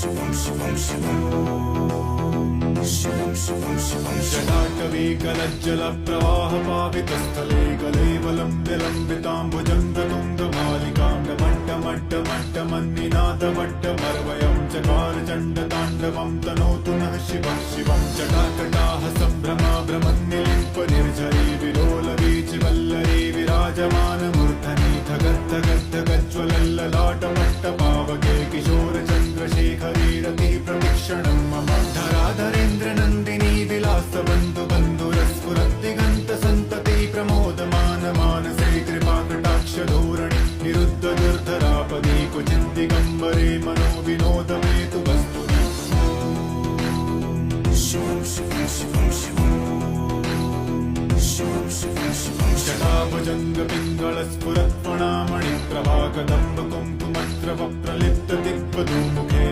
जटाटवीकलज्जलप्रवाहपावितस्थले कलेवलं विलम्बिलम्बिताम्बुजङ्गतुङ्गमालिकाण्डमट्टमट्टमट्टमन्निनादमट्टमर्वयं चकार चण्डताण्डवं तनोतु नः शिवं शिवं जटाकटाः सम्भ्रमा भ्रमन्निलिम्पनिर्झरी विलोलवीचिवल्लरी विराजमानमूर्धनि धगद्धगद्धगज्ज्वलल्ललाटमट्टपावके किशोरचन्द्रशेखरी रतिप्रवीक्षणं मम धराधरेन्द्रनन्दिनी विलासबन्धुबन्धुरस्फुरद्दिगन्तसन्तति प्रमोदमान मानसे कृपाकटाक्षधोरणि निरुद्धदुर्धरापदी क्वचिद्दिगम्बरे मनो विनोदमेतु वस्तुनि जटाभुजङ्गपिङ्गलस्फुरत्फणामणिप्रभाकदम्ब कुङ्कुमद्रवप्रलिप्तदिग्वधूमुखे